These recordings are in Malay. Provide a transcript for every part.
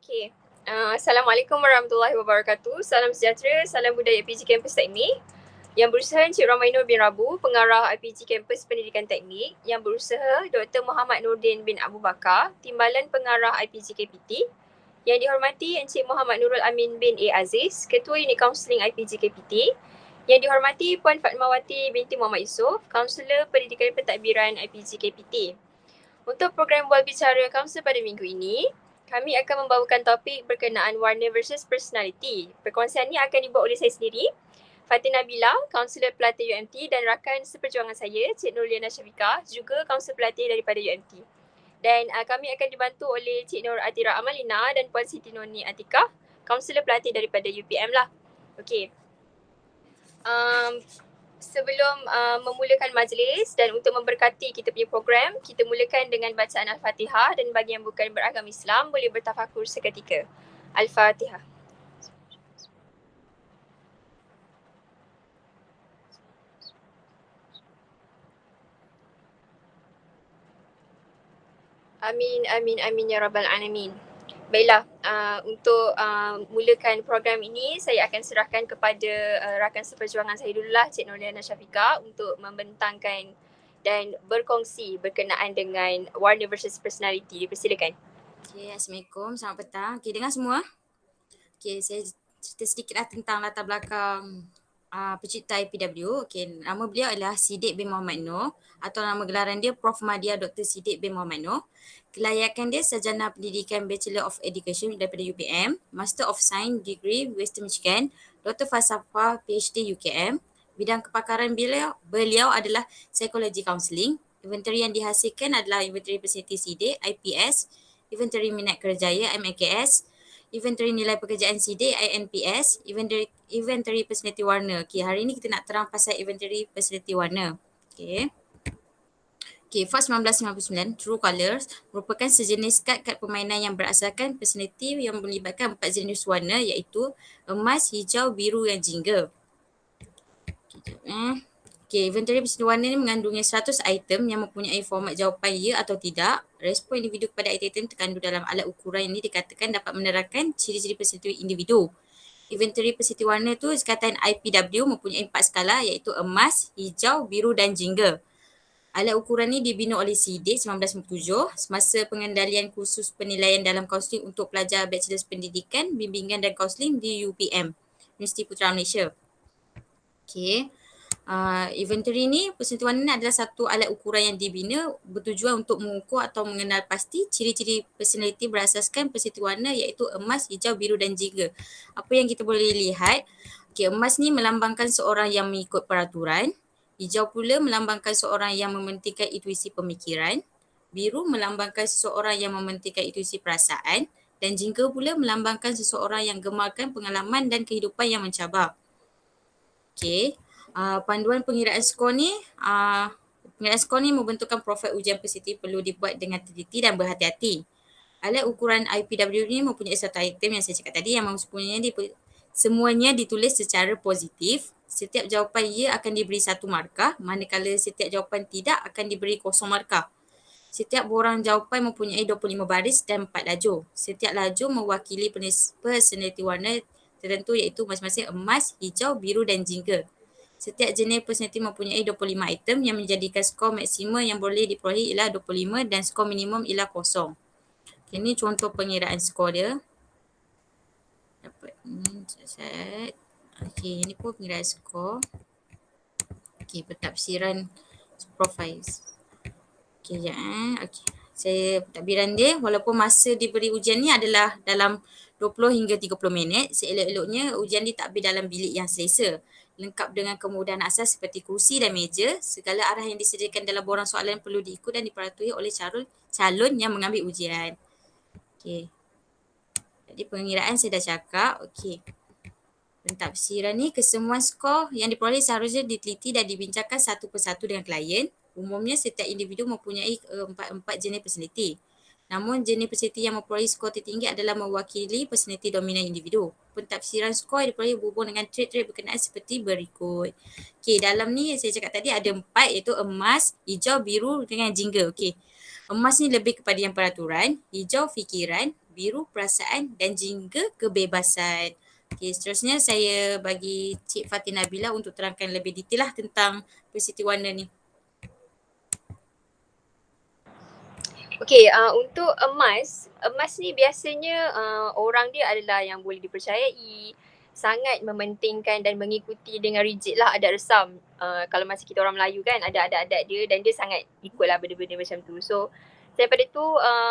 Okey. Assalamualaikum warahmatullahi wabarakatuh. Salam sejahtera, salam budaya IPG Kampus Teknik. Yang berusaha Encik Ramainur bin Rabu, pengarah IPG Kampus Pendidikan Teknik. Yang berusaha Dr. Muhammad Nordin bin Abu Bakar, Timbalan Pengarah IPG KPT. Yang dihormati Encik Muhammad Nurul Amin bin A. Aziz, Ketua Unit Kaunseling IPG KPT. Yang dihormati Puan Fatmawati binti Muhammad Yusof, Kaunselor Pendidikan Pentadbiran IPG KPT. Untuk program Bual Bicara Kaunselor pada minggu ini, kami akan membawakan topik berkenaan warna versus personality. Perkongsian ini akan dibuat oleh saya sendiri, Fatin Nabila, Kaunselor Pelatih UMT dan rakan seperjuangan saya, Cik Nurliana Syafiqah, juga Kaunselor Pelatih daripada UMT. Dan kami akan dibantu oleh Cik Nur Atira Amalina dan Puan Siti Nurni Atikah, Kaunselor Pelatih daripada UPM lah. Okey. Sebelum memulakan majlis dan untuk memberkati kita punya program, kita mulakan dengan bacaan Al-Fatihah dan bagi yang bukan beragama Islam boleh bertafakur seketika. Al-Fatihah. Amin, amin, amin ya rabbal alamin. Baiklah, untuk mulakan program ini, saya akan serahkan kepada rakan seperjuangan saya dululah, Cik Nurliana Syafiqah, untuk membentangkan dan berkongsi berkenaan dengan warna versus personality. Dipersilakan. Okay, Assalamualaikum. Selamat petang. Okay, dengar semua? Okay, saya cerita sedikitlah tentang latar belakang pencipta IPW. Okay, nama beliau adalah Siddiq bin Muhammad Noor atau nama gelaran dia Prof. Madya Dr. Siddiq bin Muhammad Noor. Kelayakan dia sarjana pendidikan Bachelor of Education daripada UPM, Master of Science degree Western Michigan, Dr. Falsafah PhD UKM. Bidang kepakaran beliau adalah psikologi kaunseling. Inventory yang dihasilkan adalah inventory personality Siddiq, IPS, inventory minat kerjaya MAKS, inventory nilai pekerjaan Siddiq INPS, inventory personality warna. Okay, hari ni kita nak terang pasal inventory personality warna. Okay. Okay, FAS 1999, True Colours merupakan sejenis kad permainan yang berasaskan personality yang melibatkan 4 jenis warna iaitu emas, hijau, biru dan jingga. Okay, inventory personality warna ni mengandungi 100 item yang mempunyai format jawapan ya atau tidak. Respon individu kepada item terkandung dalam alat ukuran ini dikatakan dapat menerangkan ciri-ciri personality individu. Inventory personality warna tu sekatan IPW mempunyai 4 skala iaitu emas, hijau, biru dan jingga. Alat ukuran ni dibina oleh Siddiq 1997 semasa pengendalian khusus penilaian dalam kaunseling untuk pelajar Bachelor Pendidikan, Bimbingan dan Kaunseling di UPM, Universiti Putra Malaysia. Okay. Inventory ni, personality warna ni adalah satu alat ukuran yang dibina bertujuan untuk mengukur atau mengenal pasti ciri-ciri personality berasaskan personality warna iaitu emas, hijau, biru dan jingga. Apa yang kita boleh lihat, okay, emas ni melambangkan seorang yang mengikut peraturan, hijau pula melambangkan seorang yang mementingkan intuisi pemikiran, biru melambangkan seseorang yang mementingkan intuisi perasaan dan jingga pula melambangkan seseorang yang gemarkan pengalaman dan kehidupan yang mencabar. Okay. Panduan pengiraan skor ni, pengiraan skor ni membentukkan profil ujian personality perlu dibuat dengan teliti dan berhati-hati. Alat ukuran IPW ni mempunyai satu item yang saya cakap tadi yang semuanya ditulis secara positif. Setiap jawapan ya akan diberi 1 markah, manakala setiap jawapan tidak akan diberi 0 markah. Setiap borang jawapan mempunyai 25 baris dan 4 lajur. Setiap lajur mewakili personality warna tertentu iaitu masing-masing emas, hijau, biru dan jingga. Setiap jenis personality mempunyai 25 item yang menjadikan skor maksima yang boleh diperolehi ialah 25 dan skor minimum ialah 0. Okay, ini contoh pengiraan skor dia. Dapat set. Okay, ini pun pengiraan skor. Okay, pentadbiran profiles. Okay, sekejap Okay. Saya pentadbiran dia walaupun masa diberi ujian ni adalah dalam 20 hingga 30 minit. Seelok-eloknya ujian ditakbir dalam bilik yang selesa. Lengkap dengan kemudahan asas seperti kursi dan meja. Segala arah yang disediakan dalam borang soalan perlu diikut dan dipatuhi oleh calon yang mengambil ujian. Okey. Jadi pengiraan saya dah cakap. Okey. Pentadbiran ni kesemuan skor yang diperoleh seharusnya diteliti dan dibincangkan satu persatu dengan klien. Umumnya setiap individu mempunyai 4 jenis personality. Namun jenis personality yang memperoleh skor tertinggi adalah mewakili personality dominan individu. Pentadbiran skor yang diperoleh berhubung dengan trait-trait berkenaan seperti berikut. Okey, dalam ni saya cakap tadi ada 4 iaitu emas, hijau, biru dengan jingga. Okey. Emas ni lebih kepada yang peraturan, hijau fikiran, biru perasaan dan jingga kebebasan. Okey, seterusnya saya bagi Cik Fatin Nabila untuk terangkan lebih detail lah tentang persiti warna ni. Okey, untuk emas ni biasanya orang dia adalah yang boleh dipercayai, sangat mementingkan dan mengikuti dengan rigid lah adat resam. Kalau masa kita orang Melayu kan ada adat-adat dia dan dia sangat ikut lah benda-benda macam tu. So daripada tu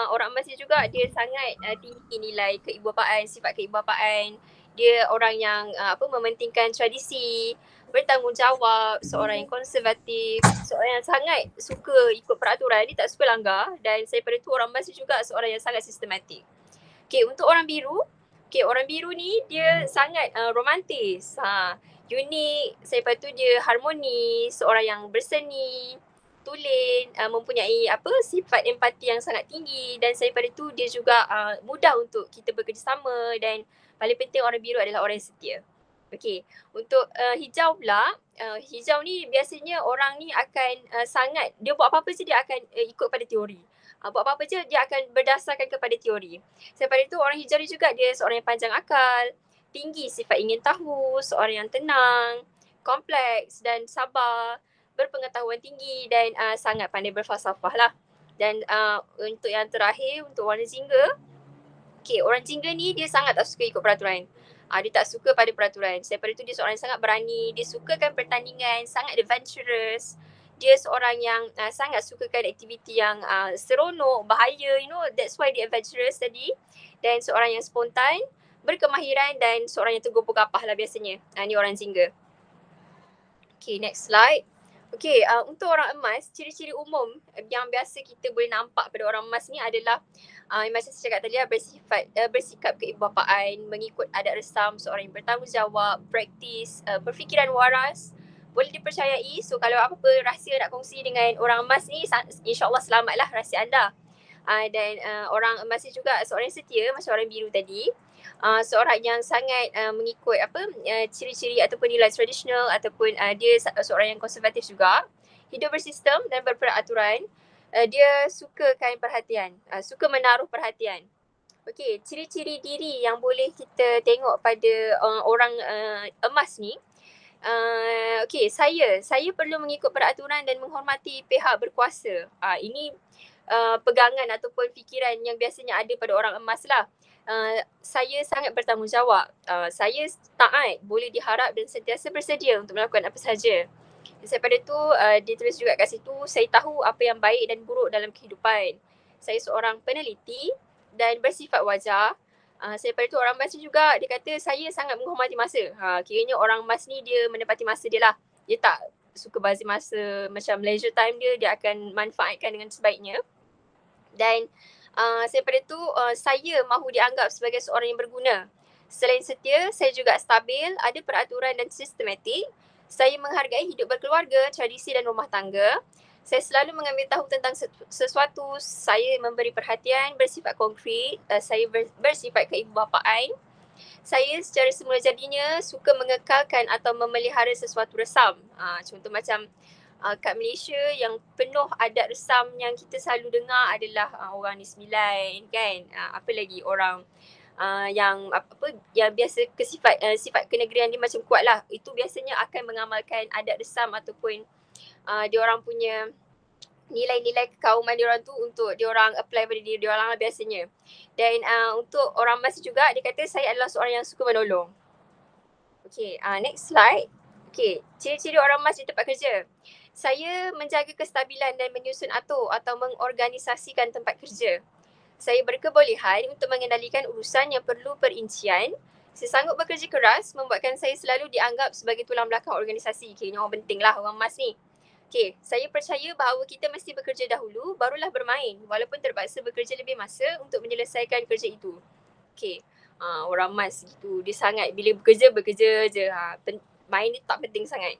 orang emas ni juga dia sangat tinggi nilai keibubapaan, sifat keibubapaan. Dia orang yang mementingkan tradisi, bertanggungjawab, seorang yang konservatif, seorang yang sangat suka ikut peraturan, dia tak suka langgar, dan daripada tu orang emas juga seorang yang sangat sistematik. Okay, untuk orang biru, orang biru ni dia sangat romantis, unik, daripada tu dia harmoni, seorang yang berseni, tulen, mempunyai sifat empati yang sangat tinggi, dan daripada tu dia juga mudah untuk kita bekerjasama, dan paling penting orang biru adalah orang yang setia. Okey, untuk hijau pula, hijau ni biasanya orang ni akan sangat, dia buat apa-apa je dia akan ikut pada teori. Buat apa-apa je dia akan berdasarkan kepada teori. Daripada itu orang hijau ni juga dia seorang yang panjang akal, tinggi sifat ingin tahu, seorang yang tenang, kompleks dan sabar, berpengetahuan tinggi dan sangat pandai berfalsafah lah. Dan untuk yang terakhir, untuk warna jingga, orang jingga ni dia sangat tak suka ikut peraturan. Dia tak suka pada peraturan. Daripada tu dia seorang yang sangat berani, dia sukakan pertandingan, sangat adventurous. Dia seorang yang sangat sukakan aktiviti yang seronok, bahaya, that's why dia adventurous tadi. Dan seorang yang spontan, berkemahiran dan seorang yang teguh pegapah lah biasanya. Ni orang jingga. Okay, next slide. Okay, untuk orang emas, ciri-ciri umum yang biasa kita boleh nampak pada orang emas ni adalah macam saya cakap tadi, bersikap keibubapaan, mengikut adat resam, seorang yang bertanggungjawab, praktis, berfikiran waras, boleh dipercayai. So kalau apa-apa rahsia nak kongsi dengan orang emas ni, insyaAllah selamatlah rahsia anda. Dan orang emas ni juga seorang yang setia macam orang biru tadi. Seorang yang sangat mengikut ciri-ciri ataupun nilai tradisional, ataupun dia seorang yang konservatif juga. Hidup bersistem dan berperaturan. Dia sukakan perhatian, suka menaruh perhatian. Okey, ciri-ciri diri yang boleh kita tengok pada orang emas ni. Okey, saya perlu mengikut peraturan dan menghormati pihak berkuasa. Ini pegangan ataupun fikiran yang biasanya ada pada orang emas lah. Saya sangat bertanggungjawab. Saya taat, boleh diharap dan sentiasa bersedia untuk melakukan apa sahaja. Daripada tu, dia tulis juga kat situ, saya tahu apa yang baik dan buruk dalam kehidupan. Saya seorang peneliti dan bersifat wajar. Daripada tu orang emas ni juga, dia kata saya sangat menghormati masa. Kiranya orang emas ni dia menepati masa dia lah. Dia tak suka bazir masa, macam leisure time dia akan manfaatkan dengan sebaiknya. Dan daripada tu saya mahu dianggap sebagai seorang yang berguna. Selain setia, saya juga stabil, ada peraturan dan sistematik. Saya menghargai hidup berkeluarga, tradisi dan rumah tangga. Saya selalu mengambil tahu tentang sesuatu. Saya memberi perhatian, bersifat konkret. Saya bersifat keibubapaan. Saya secara semula jadinya suka mengekalkan atau memelihara sesuatu resam. Contoh macam kat Malaysia yang penuh adat resam yang kita selalu dengar adalah orang ni sembilan kan. Apa lagi orang yang biasa sifat kenegerian dia macam kuat lah. Itu biasanya akan mengamalkan adat resam ataupun dia orang punya nilai-nilai kekauman dia orang tu untuk dia orang apply pada diri dia orang lah biasanya. Dan untuk orang emas juga, dia kata saya adalah seorang yang suka menolong. Okay, next slide. Okay, ciri-ciri orang emas di tempat kerja. Saya menjaga kestabilan dan menyusun atur atau mengorganisasikan tempat kerja. Saya berkebolehan untuk mengendalikan urusan yang perlu perincian. Saya sanggup bekerja keras membuatkan saya selalu dianggap sebagai tulang belakang organisasi. Kayaknya orang penting lah orang emas ni. Okay, saya percaya bahawa kita mesti bekerja dahulu barulah bermain walaupun terpaksa bekerja lebih masa untuk menyelesaikan kerja itu. Okay, orang emas gitu. Dia sangat bila bekerja je. Main ni tak penting sangat.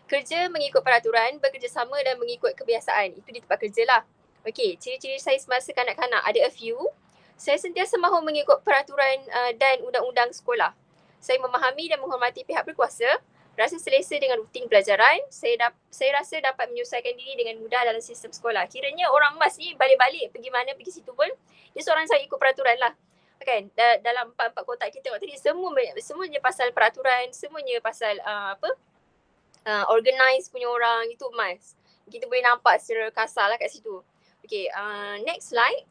Kerja mengikut peraturan, bekerjasama dan mengikut kebiasaan. Itu di tempat kerja lah. Okay, ciri-ciri saya semasa kanak-kanak ada a few. Saya sentiasa mahu mengikut peraturan dan undang-undang sekolah. Saya memahami dan menghormati pihak berkuasa. Rasa selesa dengan rutin pelajaran. Saya rasa dapat menyesuaikan diri dengan mudah dalam sistem sekolah. Kiranya orang emas ni balik-balik pergi mana pergi situ pun dia seorang saya ikut peraturan lah. Kan? Dalam 4 kotak kita tadi semuanya pasal peraturan, semuanya pasal organize punya orang, itu emas. Kita boleh nampak secara kasar lah kat situ. Okay, next slide.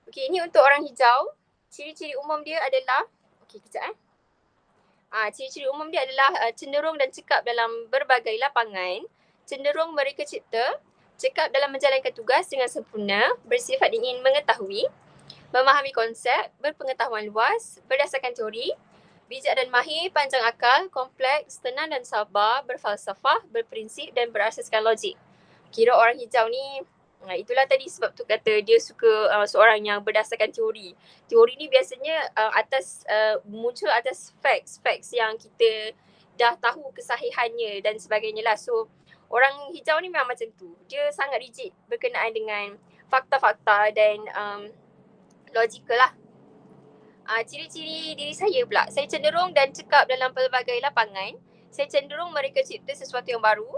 Okay, ini untuk orang hijau. Ciri-ciri umum dia adalah, okay kejap ciri-ciri umum dia adalah cenderung dan cekap dalam berbagai lapangan, cenderung mereka cipta, cekap dalam menjalankan tugas dengan sempurna, bersifat ingin mengetahui, memahami konsep, berpengetahuan luas, berdasarkan teori, bijak dan mahir, panjang akal, kompleks, tenang dan sabar, berfalsafah, berprinsip dan berasaskan logik. Kira orang hijau ni, itulah tadi sebab tu kata dia suka seorang yang berdasarkan teori. Teori ni biasanya muncul atas facts yang kita dah tahu kesahihannya dan sebagainya lah. So orang hijau ni memang macam tu. Dia sangat rigid berkenaan dengan fakta-fakta dan logikal lah. Ciri-ciri diri saya pula. Saya cenderung dan cekap dalam pelbagai lapangan. Saya cenderung mereka cipta sesuatu yang baru.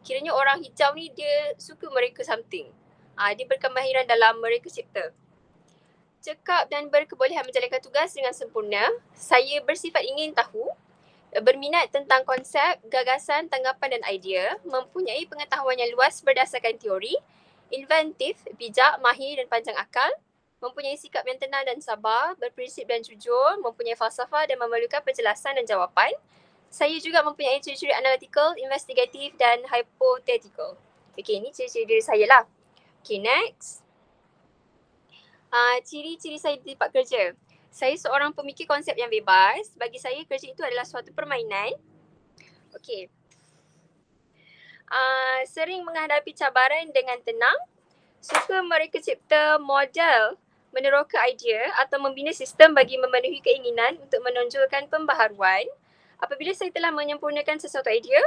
Kiranya orang hijau ni dia suka mereka something. Dia berkemahiran dalam mereka cipta. Cekap dan berkebolehan menjalankan tugas dengan sempurna. Saya bersifat ingin tahu, berminat tentang konsep, gagasan, tanggapan dan idea, mempunyai pengetahuan yang luas berdasarkan teori, inventif, bijak, mahir dan panjang akal, mempunyai sikap yang tenang dan sabar, berprinsip dan jujur, mempunyai falsafah dan memerlukan penjelasan dan jawapan. Saya juga mempunyai ciri-ciri analytical, investigatif dan hypothetical. Okay, ini ciri-ciri diri saya lah. Okay, next. Ciri-ciri saya di tempat kerja. Saya seorang pemikir konsep yang bebas. Bagi saya, kerja itu adalah suatu permainan. Okay. Sering menghadapi cabaran dengan tenang. Suka mereka cipta model, meneroka idea atau membina sistem bagi memenuhi keinginan untuk menonjolkan pembaharuan. Apabila saya telah menyempurnakan sesuatu idea,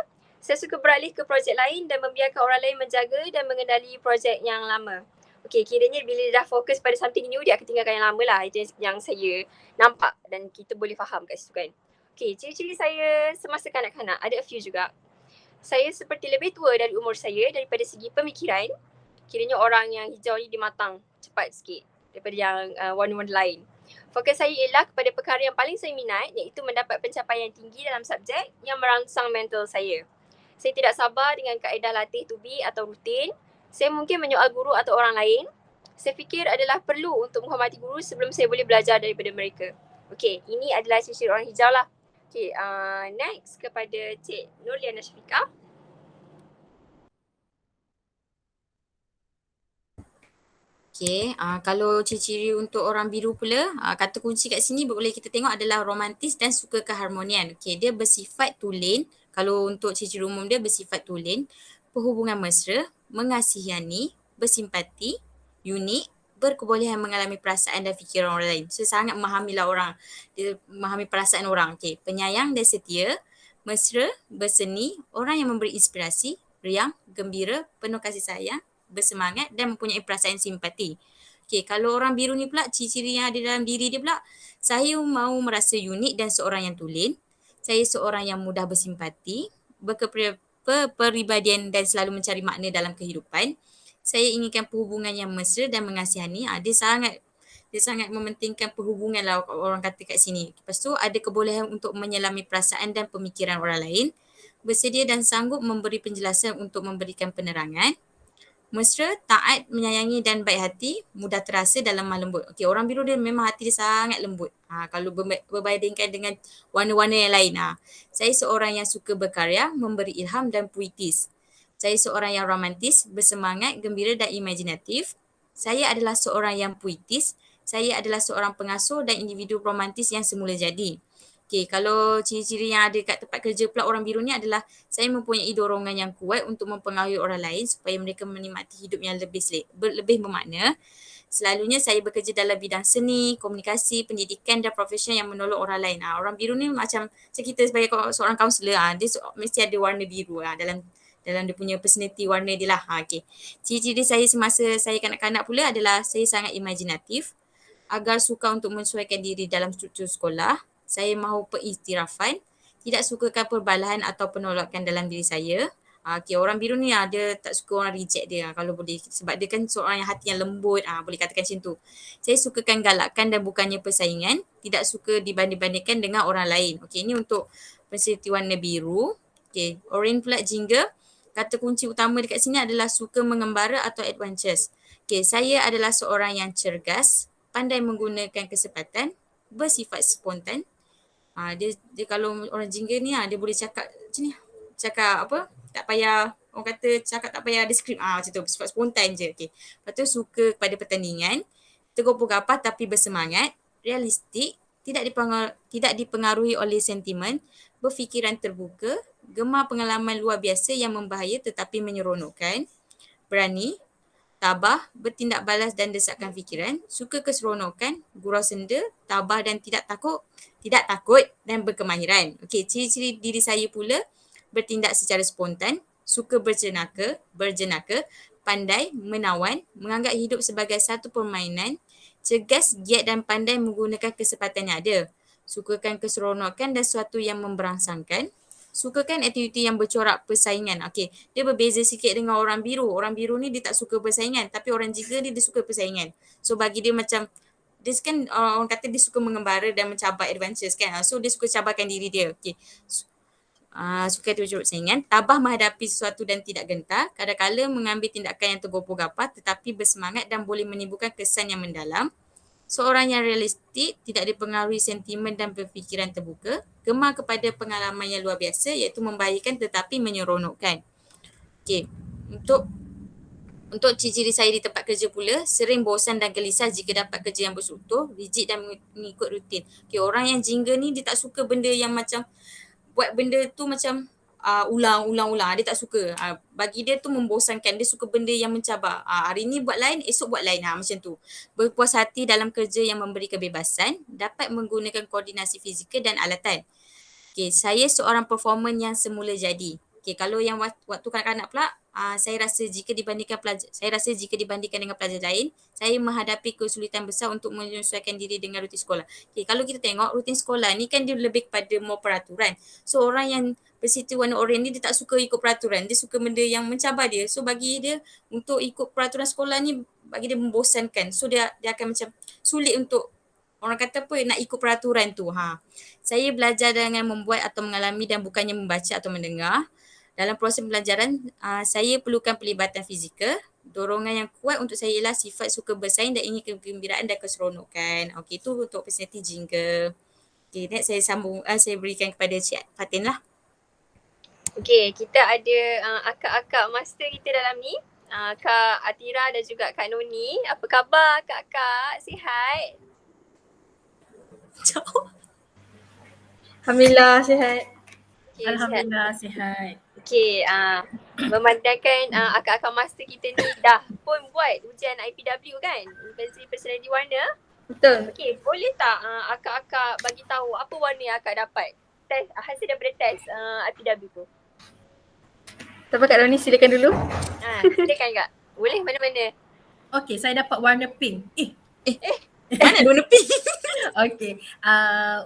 saya suka beralih ke projek lain dan membiarkan orang lain menjaga dan mengendali projek yang lama. Okay, kiranya bila dah fokus pada something new, dia akan tinggalkan yang lama lah. Itu yang saya nampak dan kita boleh faham kat situ kan. Okay, ciri-ciri saya semasa kanak-kanak, ada a few juga. Saya seperti lebih tua dari umur saya daripada segi pemikiran. Kiranya orang yang hijau ni dia matang cepat sikit daripada yang warna-warna lain. Fokus saya ialah kepada perkara yang paling saya minat, iaitu mendapat pencapaian tinggi dalam subjek yang merangsang mental saya. Saya tidak sabar dengan kaedah latih tubi atau rutin. Saya mungkin menyoal guru atau orang lain. Saya fikir adalah perlu untuk menghormati guru sebelum saya boleh belajar daripada mereka. Okey, ini adalah ciri-ciri orang hijau lah. Okey, next kepada Cik Nurliana Syafiqah. Okay, kalau ciri-ciri untuk orang biru pula, kata kunci kat sini boleh kita tengok adalah romantis dan suka keharmonian. Okay, dia bersifat tulen. Kalau untuk ciri-ciri umum dia bersifat tulen, perhubungan mesra, mengasihani, bersimpati, unik, berkebolehan mengalami perasaan dan fikiran orang lain. So, sangat memahamilah orang. Dia memahami perasaan orang. Okay, penyayang dan setia, mesra, berseni, orang yang memberi inspirasi, riang, gembira, penuh kasih sayang, bersemangat dan mempunyai perasaan simpati. Okay, kalau orang biru ni pula, ciri-ciri yang ada dalam diri dia pula, saya mahu merasa unik dan seorang yang tulen. Saya seorang yang mudah bersimpati, berkepribadian dan selalu mencari makna dalam kehidupan. Saya inginkan perhubungan yang mesra dan mengasihani. Dia sangat mementingkan perhubungan lah orang kata kat sini. Lepas tu ada kebolehan untuk menyelami perasaan dan pemikiran orang lain. Bersedia dan sanggup memberi penjelasan untuk memberikan penerangan. Mesra, taat, menyayangi dan baik hati, mudah terasa dan lemah lembut. Okey, orang biru dia memang hati dia sangat lembut. Kalau berbandingkan dengan warna-warna yang lain. Saya seorang yang suka berkarya, memberi ilham dan puitis. Saya seorang yang romantis, bersemangat, gembira dan imaginatif. Saya adalah seorang yang puitis. Saya adalah seorang pengasuh dan individu romantis yang semula jadi. Okay, kalau ciri-ciri yang ada kat tempat kerja pula orang biru ni adalah saya mempunyai dorongan yang kuat untuk mempengaruhi orang lain supaya mereka menikmati hidup yang lebih bermakna. Selalunya saya bekerja dalam bidang seni, komunikasi, pendidikan dan profesion yang menolong orang lain. Orang biru ni macam kita sebagai seorang kaunselor, dia mesti ada warna biru dalam dia punya personality warna dia lah. Okay. Ciri-ciri saya semasa saya kanak-kanak pula adalah saya sangat imaginatif, agar suka untuk menyesuaikan diri dalam struktur sekolah. Saya mahu peniktirafan, Tidak sukakan perbalahan atau penolakan dalam diri saya. Okay, orang biru ni dia tak suka orang reject dia kalau boleh. Sebab dia kan seorang yang hati yang lembut, boleh katakan macam tu. Saya sukakan galakan dan bukannya persaingan. Tidak suka dibanding-bandingkan dengan orang lain. Okay, ini untuk personality warna biru. Okay, orange pula jingga. Kata kunci utama dekat sini adalah suka mengembara atau adventurous. Okay, saya adalah seorang yang cergas, pandai menggunakan kesempatan, bersifat spontan. Dia kalau orang jingga ni dia boleh cakap macam ni. Cakap apa? Tak payah orang kata cakap tak payah ada skrip. Macam tu, sebab spontan je. Okey. Lepas tu suka kepada pertandingan, tergopoh gapah tapi bersemangat, realistik, tidak dipengaruhi oleh sentimen, berfikiran terbuka, gemar pengalaman luar biasa yang membahaya tetapi menyeronokkan, berani, tabah, bertindak balas dan desakkan fikiran, suka keseronokan, gurau senda, tabah dan tidak takut dan berkemahiran. Okey, ciri-ciri diri saya pula bertindak secara spontan, suka berjenaka, pandai, menawan, menganggap hidup sebagai satu permainan, cergas, giat dan pandai menggunakan kesempatan yang ada. Sukakan keseronokan dan sesuatu yang memberangsangkan. Sukakan aktiviti yang bercorak persaingan. Okey, dia berbeza sikit dengan orang biru. Orang biru ni dia tak suka persaingan, tapi orang jingga dia suka persaingan. So bagi dia macam dia kan orang kata dia suka mengembara dan mencabar adventures kan. So dia suka cabarkan diri dia. Okey. Suka terjurut persaingan, tabah menghadapi sesuatu dan tidak gentar, kadang-kala mengambil tindakan yang tergopoh gapah tetapi bersemangat dan boleh menimbulkan kesan yang mendalam. Seorang yang realistik, tidak dipengaruhi sentimen dan berfikiran terbuka, gemar kepada pengalaman yang luar biasa iaitu membahayakan tetapi menyeronokkan. Okey, untuk ciri-ciri saya di tempat kerja pula, sering bosan dan gelisah jika dapat kerja yang berstruktur, rigid dan mengikut rutin. Okey, orang yang jingga ni dia tak suka benda yang macam buat benda tu macam ulang-ulang. Dia tak suka. Bagi dia tu membosankan. Dia suka benda yang mencabar. Hari ni buat lain, esok buat lain. Macam tu. Berpuas hati dalam kerja yang memberi kebebasan, dapat menggunakan koordinasi fizikal dan alatan. Okay, saya seorang performer yang semula jadi. Okay, kalau yang waktu kanak-kanak pula, saya rasa jika dibandingkan dengan pelajar lain, saya menghadapi kesulitan besar untuk menyesuaikan diri dengan rutin sekolah. Okay, kalau kita tengok rutin sekolah ni kan dia lebih kepada more peraturan. So orang yang bersiti warna oranye ni dia tak suka ikut peraturan, dia suka benda yang mencabar dia. So bagi dia untuk ikut peraturan sekolah ni bagi dia membosankan. So dia akan macam sulit untuk orang kata apa nak ikut peraturan tu. Saya belajar dengan membuat atau mengalami dan bukannya membaca atau mendengar. Dalam proses pembelajaran, saya perlukan pelibatan fizikal. Dorongan yang kuat untuk saya ialah sifat suka bersaing dan ingin kegembiraan dan keseronokan. Okey, itu untuk personality jingga. Okey, next saya berikan kepada Cik Fatin lah. Okey, kita ada akak-akak master kita dalam ni. Kak Atira dan juga Kak Noni. Apa khabar kakak? Sihat? Jauh. Alhamdulillah sihat. Okay, Alhamdulillah sihat. Okey, memandangkan akak-akak master kita ni dah pun buat ujian IPW kan? Universiti Personality Warna. Betul. Okey, boleh tak akak-akak bagi tahu apa warna yang akak dapat? Test hasil daripada test IPW tu. Tak apa Kak Roni, silakan dulu. Silakan Kak. Boleh mana-mana. Okey, saya dapat warna pink. Mana warna pink? Okey,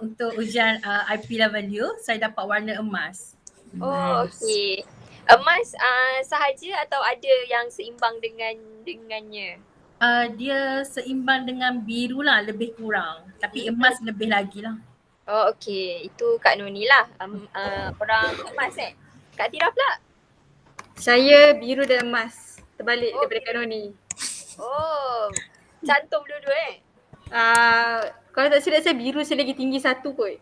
untuk ujian IPW saya dapat warna emas. Oh, okey. Emas sahaja atau ada yang seimbang dengannya? Dia seimbang dengan biru lah, lebih kurang. Tapi emas lebih lagi lah. Oh, okey. Itu Kak Noni lah. Orang emas Kak Tira pula? Saya biru dan emas. Terbalik daripada Okay. Kak Roni. Oh, cantum dua-dua Kalau tak silap saya biru saya lagi tinggi satu kot.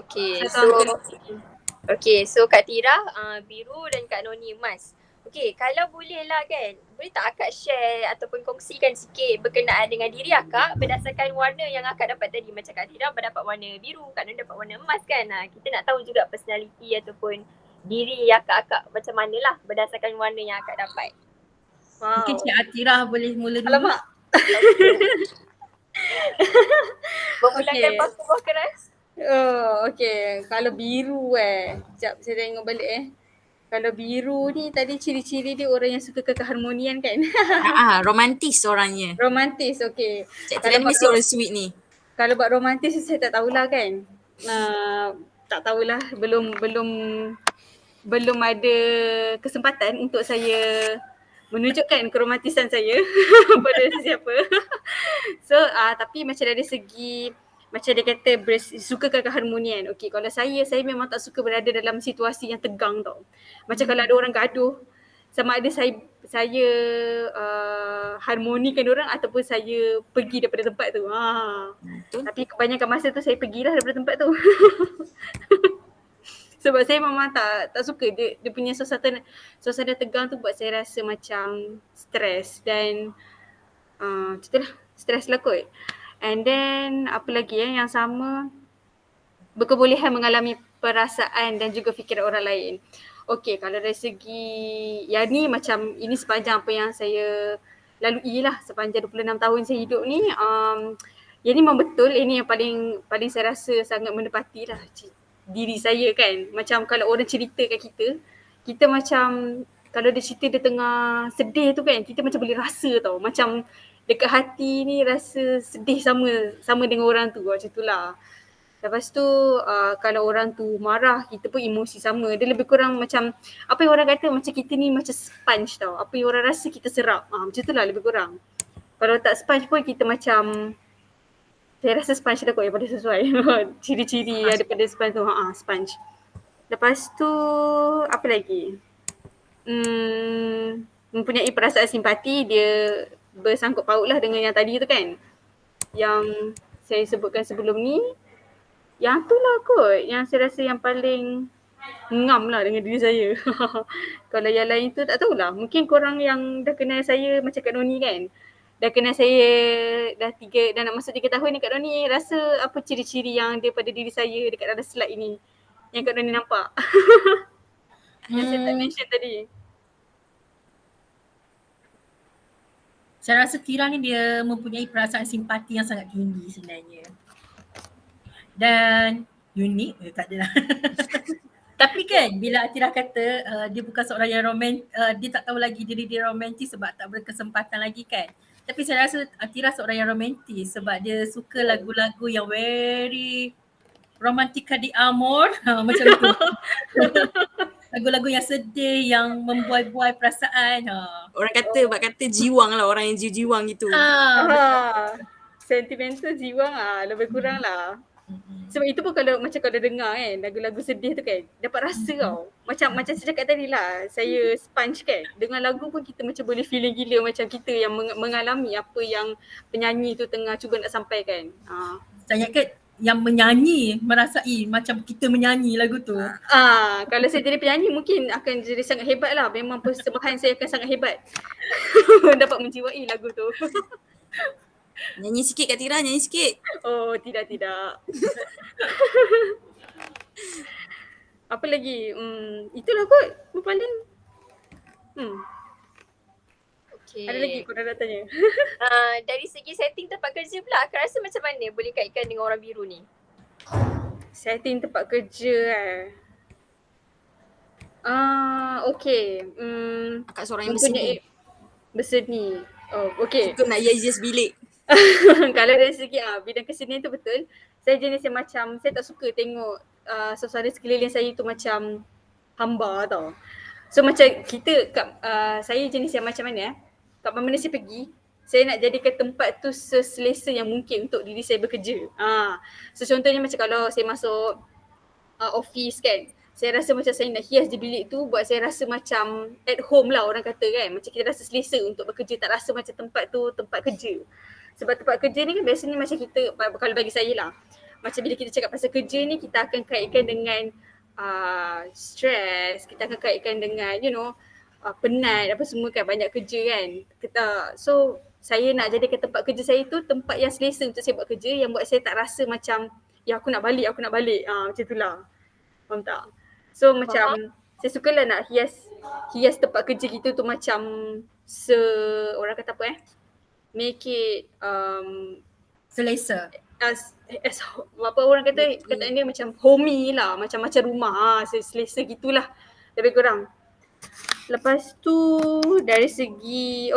Okay. Saya So Kak Tira biru dan Kak Noni emas. Okay, kalau boleh lah kan, boleh tak akak share ataupun kongsikan sikit berkenaan dengan diri akak berdasarkan warna yang akak dapat tadi. Macam Kak Tira dapat warna biru, Kak Noni dapat warna emas kan. Kita nak tahu juga personality ataupun diri akak-akak macam mana lah berdasarkan warna yang akak dapat. Wow. Mungkin Cik Atira boleh mula dulu. Alamak. Memulakan Okay. paku buah keras. Oh, okay. Kalau biru sekejap saya tengok balik Kalau biru ni tadi ciri-ciri dia orang yang suka keharmonian kan. Romantis orangnya. Romantis, okay. Cik Tira ni mesti orang sweet ni. Kalau buat romantis saya tak tahulah kan. tak tahulah, belum ada kesempatan untuk saya menunjukkan keromantisan saya pada sesiapa. So tapi macam dari segi macam dia kata suka keharmonian. Okey, kalau saya memang tak suka berada dalam situasi yang tegang tau. Macam kalau ada orang gaduh, sama ada saya harmonikan orang ataupun saya pergi daripada tempat tu. Betul. Tapi kebanyakan masa tu saya pergilah daripada tempat tu. Sebab saya memang tak suka dia punya suasana tegang tu buat saya rasa macam stres dan macam tu lah, stres lah kot. And then apa lagi yang sama, berkebolehan mengalami perasaan dan juga fikiran orang lain. Okey, kalau dari segi yang ni macam ini sepanjang apa yang saya lalui lah sepanjang 26 tahun saya hidup ni, yang ni memang betul, ini yang paling saya rasa sangat menepati lah diri saya kan. Macam kalau orang cerita kat kita macam kalau dia cerita dia tengah sedih tu kan, kita macam boleh rasa tau. Macam dekat hati ni rasa sedih sama dengan orang tu, macam tu lah. Lepas tu kalau orang tu marah, kita pun emosi sama. Dia lebih kurang macam apa yang orang kata macam kita ni macam sponge tau. Apa yang orang rasa kita serap. Macam tu lah lebih kurang. Kalau tak sponge pun kita macam, saya rasa sponge lah kot yang paling sesuai. Ciri-ciri daripada sponge tu. Sponge. Lepas tu apa lagi? Mempunyai perasaan simpati, dia bersangkut paut lah dengan yang tadi tu kan. Yang saya sebutkan sebelum ni. Yang tu lah kot yang saya rasa yang paling ngam lah dengan diri saya. Kalau yang lain tu tak tahulah. Mungkin korang yang dah kenal saya macam Kak Noni kan. Dah kenal saya dah nak masuk 3 tahun ni Kak Noni, rasa apa ciri-ciri yang daripada diri saya dekat dalam slide ini yang Kak Noni nampak. Yang saya tak mention tadi. Saya rasa Tira ni dia mempunyai perasaan simpati yang sangat tinggi sebenarnya. Dan unik, tak adalah. Tapi kan bila Atira kata dia bukan seorang yang dia tak tahu lagi diri dia romantis sebab tak berkesempatan lagi kan. Tapi saya rasa Atira seorang yang romantis sebab dia suka lagu-lagu yang very romantika di amor, macam tu. Lagu-lagu yang sedih, yang membuai-buai perasaan. Orang kata jiwang lah, orang yang jiwang gitu. Sentimental jiwang lebih kurang lah. Sebab itu pun kalau dengar kan lagu-lagu sedih tu kan, dapat rasa tau. Macam saya cakap tadi lah, saya sponge kan. Dengan lagu pun kita macam boleh feeling gila macam kita yang mengalami apa yang penyanyi tu tengah cuba nak sampaikan. Saya ingat yang menyanyi merasai macam kita menyanyi lagu tu. Kalau saya jadi penyanyi mungkin akan jadi sangat hebat lah. Memang persembahan saya akan sangat hebat. Dapat menjiwai lagu tu. Nyanyi sikit Kak Tira, nyanyi sikit. Oh, tidak. Apa lagi? Itulah kot paling. Okay. Ada lagi korang nak tanya? Dari segi setting tempat kerja pula, akak rasa macam mana boleh kaitkan dengan orang biru ni? Setting tempat kerja okay. Akak seorang yang berseni. Berseni. Oh, okay. Suka nak hias bilik. Kalau dari segi bidang kesenian tu betul. Saya jenis yang macam, saya tak suka tengok suasana sekeliling saya tu macam hamba tau. So macam saya jenis yang macam mana kat mana saya pergi, saya nak jadikan tempat tu seselesa yang mungkin untuk diri saya bekerja. So contohnya macam kalau saya masuk office kan, saya rasa macam saya nak hias di bilik tu buat saya rasa macam at home lah orang kata kan. Macam kita rasa selesa untuk bekerja, tak rasa macam tempat tu tempat kerja. Sebab tempat kerja ni kan biasanya macam kita, kalau bagi saya lah, macam bila kita cakap pasal kerja ni kita akan kaitkan dengan stres, kita akan kaitkan dengan penat apa semua kan, banyak kerja kan. So saya nak jadikan tempat kerja saya tu tempat yang selesa untuk saya buat kerja, yang buat saya tak rasa macam aku nak balik. Macam tu lah. Faham tak? So macam saya sukalah nak hias tempat kerja kita tu macam orang kata apa make it selesa. Apa orang kata kataan dia macam homey lah, macam rumah. Selesa gitulah lebih kurang. Lepas tu dari segi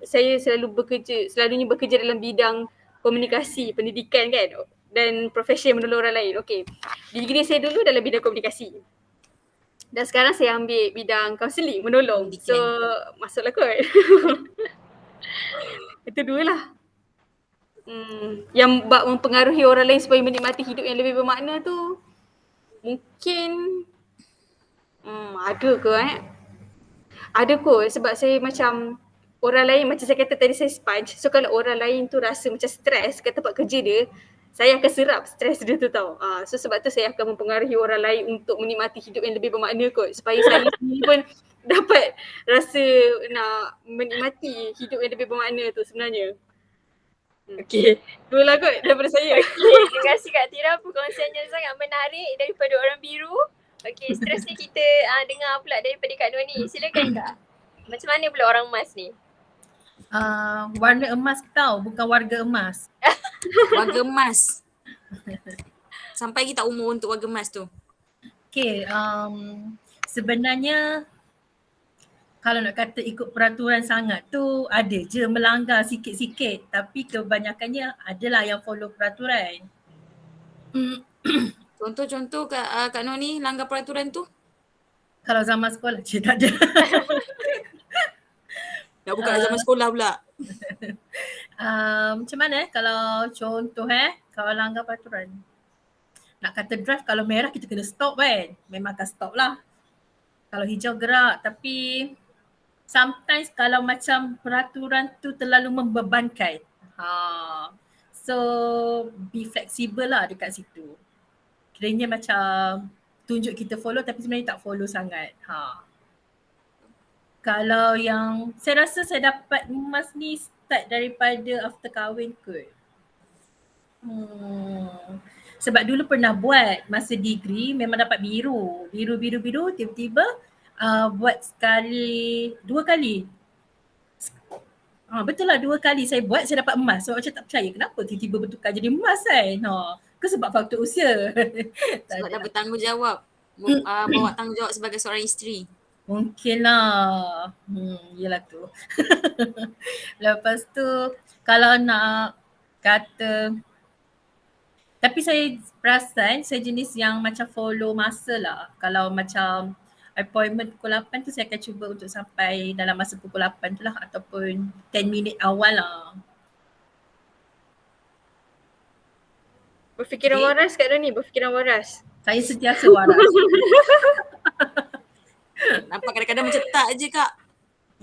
saya selalunya bekerja dalam bidang komunikasi, pendidikan kan. dan profession menolong orang lain. Okay. Degree saya dulu dalam bidang komunikasi. Dan sekarang saya ambil bidang kaunseling, menolong. So, masuklah kot. Itu dua lah. Yang mempengaruhi orang lain supaya menikmati hidup yang lebih bermakna tu mungkin ada ke Ada kot sebab saya macam orang lain, macam saya kata tadi saya sponge. So kalau orang lain tu rasa macam stres kat tempat kerja dia, saya akan serap stres dia tu tau. So sebab tu saya akan mempengaruhi orang lain untuk menikmati hidup yang lebih bermakna kot. Supaya saya sendiri pun dapat rasa nak menikmati hidup yang lebih bermakna tu sebenarnya. Okay. Itulah kot daripada saya. Okay, terima kasih Kak Tira, perkongsiannya sangat menarik daripada orang biru. Okay, seterusnya kita dengar pula daripada Kak Noni. Silakan Kak. Macam mana pula orang emas ni? Warna emas tau, bukan warga emas. Warga emas. Sampai lagi tak umur untuk warga emas tu? Okay, sebenarnya kalau nak kata ikut peraturan sangat tu ada je melanggar sikit-sikit, tapi kebanyakannya adalah yang follow peraturan. Contoh-contoh Kak Noni langgar peraturan tu? Kalau zaman sekolah je tak ada. Nak buka zaman sekolah pula. Macam mana kalau contoh kalau langgar peraturan. Nak kata drive kalau merah kita kena stop kan. Memang akan stop lah. Kalau hijau gerak, tapi sometimes kalau macam peraturan tu terlalu membebankan. So be flexible lah dekat situ. Kiranya macam tunjuk kita follow tapi sebenarnya tak follow sangat. Kalau yang saya rasa saya dapat emas ni start daripada after kahwin kot. Sebab dulu pernah buat masa degree memang dapat biru. Biru tiba-tiba buat dua kali. Betul lah 2 kali saya buat saya dapat emas. Sebab macam tak percaya kenapa tiba-tiba bertukar jadi emas kan. Ke sebab faktor usia. Sebab dah bertanggungjawab. Bawa tanggungjawab sebagai seorang isteri. Mungkin lah. Yelah tu. Lepas tu kalau nak kata, tapi saya perasan saya jenis yang macam follow masa lah. Kalau macam appointment pukul 8 tu saya akan cuba untuk sampai dalam masa pukul 8 tu lah ataupun 10 minit awal lah. Berfikiran waras Kak Noni, berfikiran waras. Saya sentiasa waras. Nampak kadang-kadang macam tak je Kak.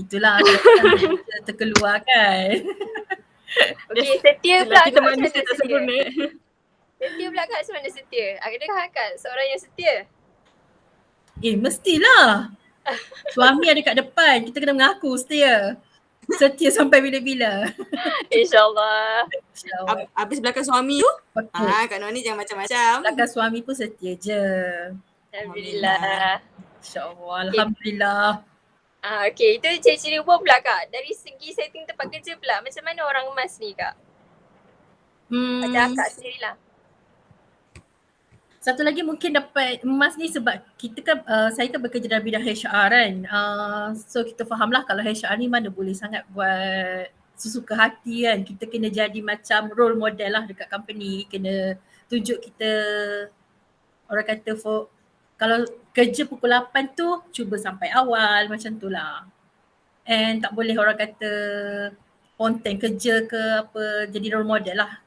Itulah kadang-kadang terkeluar kan. Okay, setia pula Kita Kak, macam manusia mana tak setia? sempurna. Setia pula Kak, macam mana setia? Adakah Kak seorang yang setia? Mestilah. Suami ada kat depan, kita kena mengaku setia. Setia sampai bila-bila. InsyaAllah. InsyaAllah. Habis belakang suami tu? Betul. Kak Noni jangan macam-macam. Belakang suami pun setia je. Alhamdulillah. InsyaAllah. Alhamdulillah. Okay, itu ciri-ciri umum pula Kak. Dari segi setting tempat kerja pula, macam mana orang emas ni Kak? Macam Kak sendirilah. Satu lagi mungkin dapat emas ni sebab kita kan, saya kan bekerja dalam bidang HR kan. So kita fahamlah kalau HR ni mana boleh sangat buat sesuka hati kan. Kita kena jadi macam role model lah dekat company. Kena tunjuk kita, orang kata kalau kerja pukul 8 tu cuba sampai awal macam tu lah. And tak boleh orang kata konten kerja ke apa, jadi role model lah.